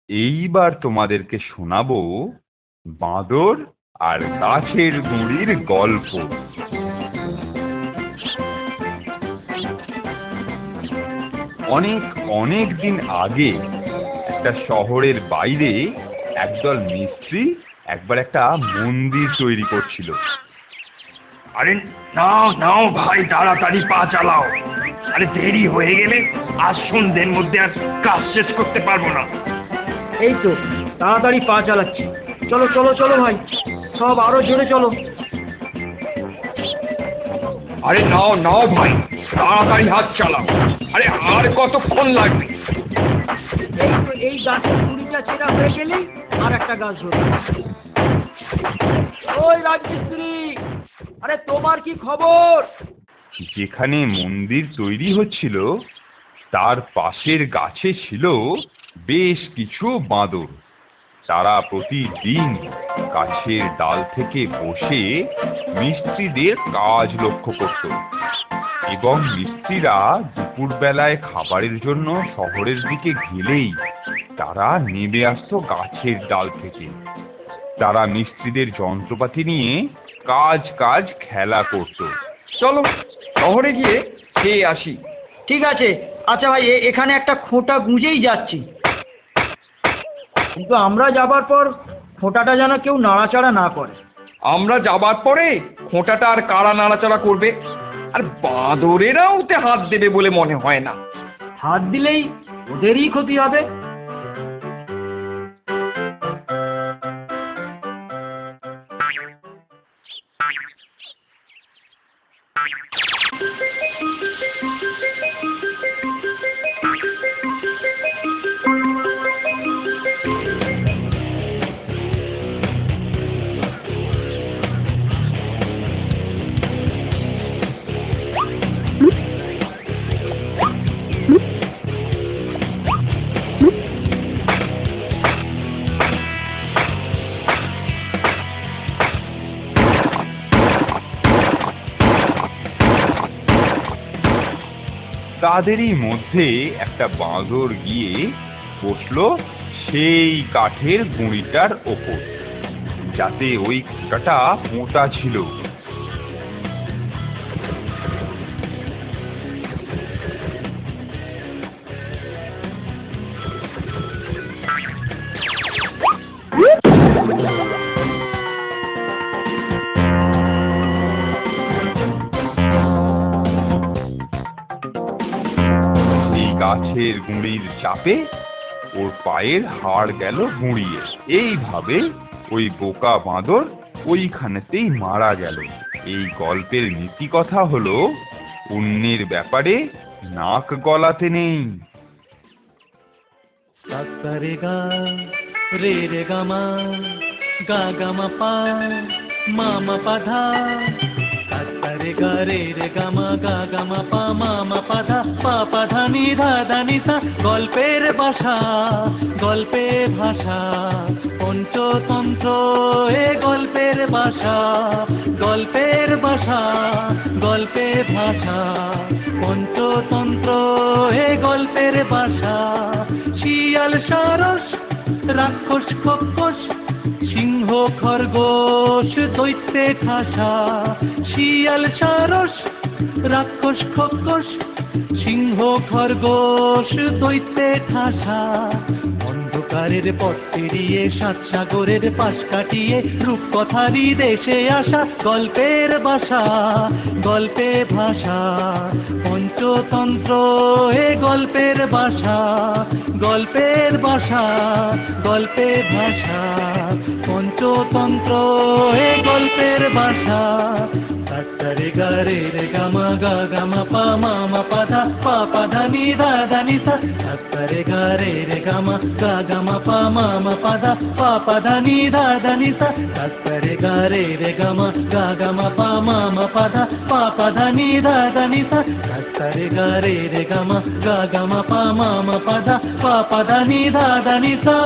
এইবার তোমাদেরকে শোনাবো বাঁদর আর গাছের গুঁড়ির গল্প। অনেক অনেক দিন আগে একটা শহরের বাইরে একদল মিস্ত্রি একবার একটা মন্দির তৈরি করছিল। আরে নাও নাও ভাই, তাড়াতাড়ি পা চালাও। আরে দেরি হয়ে গেলে আজ সন্ধ্যের মধ্যে আর কাজ শেষ করতে পারবো না। এই তো তাড়াতাড়ি পা চালাচ্ছি। চলো চলো চলো ভাই, সব আরো জোরে চলো। আরে নাও নাও ভাই, তাড়াতাড়ি হাত চালাও। আরে আর কতক্ষণ লাগবে? এই তো, এই গাছের গুঁড়িটা ছেঁড়া হয়ে গেলেই আর একটা গাছ ধরবে। ওই রাজমিস্ত্রি, আরে তোমার কি খবর? যেখানে মন্দির তৈরি হচ্ছিল তার পাশের গাছে ছিল বেশ কিছু বাঁদর। তারা প্রতিদিন গাছের ডাল থেকে বসে মিস্ত্রিদের কাজ লক্ষ্য করত এবং মিস্ত্রিরা দুপুরবেলায় খাবারের জন্য শহরের দিকে গেলেই তারা নেমে আসতো গাছের ডাল থেকে। তারা মিস্ত্রিদের যন্ত্রপাতি নিয়ে কাজ খেলা করত। চলো শহরে গিয়ে খেয়ে আসি। ঠিক আছে, আচ্ছা ভাই, এখানে একটা খোঁটা গুঁজেই যাচ্ছি, কিন্তু আমরা যাবার পর খোঁটাটা যেন কেউ নাড়াচাড়া না করে। আমরা যাবার পরে খোঁটাটা আর কারা নাড়াচাড়া করবে? আর বাঁদরেরা ওতে হাত দেবে বলে মনে হয় না। হাত দিলেই ওদেরই ক্ষতি হবে। তাদেরই মধ্যে একটা বাঁদর গিয়ে বসলো সেই কাঠের গুঁড়িটার ওপর, যাতে ওই খোঁটাটা মোটা ছিল। গাছের গুঁড়ির চাপে ওর পায়ের হাড় গেল গুঁড়িয়ে। এইভাবে ওই বোকা বাঁদর ওইখানেতেই মারা গেল। এই গল্পের নীতি কথা হলো, অন্যের ব্যাপারে নাক গলাতে নেই। রে গা রে রে গা মা গা গা মা পা মা মা পা ধা। রে গা রে রে গা মা গা গা মা পা মা মা পা ধা পা পা ধা নি ধা ধা নি সা। গল্পের ভাষা গল্পে ভাষা পঞ্চতন্ত্র, এ গল্পের ভাষা গল্পের ভাষা গল্পে ভাষা পঞ্চতন্ত্র, এ গল্পের ভাষা। শিয়াল সারস রাক্ষস খোকস সিংহ খরগোশ দৈত্যে ঠাসা। শিয়াল সারস রাক্ষস খোকস সিংহ খরগোশ দৈত্যে ঠাসা। অন্ধকারের পথ পেরিয়ে সাত সাগরের পাশ কাটিয়ে রূপকথারই দেশে আসা। গল্পের ভাষা গল্পে ভাষা পঞ্চতন্ত্র, এ গল্পের ভাষা গল্পের ভাষা গল্পে ভাষা পঞ্চতন্ত্র, এ গল্পের ভাষা। রে গা রে রে গা মা গা গা মা পা মা মা পা ধা পা পা ধা নি ধা ধা নি সা। রে গা রে রে গা মা গা গা মা পা মা মা পা ধা পা পা ধা নি ধা ধা নি সা। রে গা রে রে গা মা গা গা মা পা মা মা পা ধা পা পা ধা নি ধা ধা নি সা। রে গা রে রে গা মা গা গা মা পা মা মা পা ধা পা পা ধা নি ধা ধা নি সা।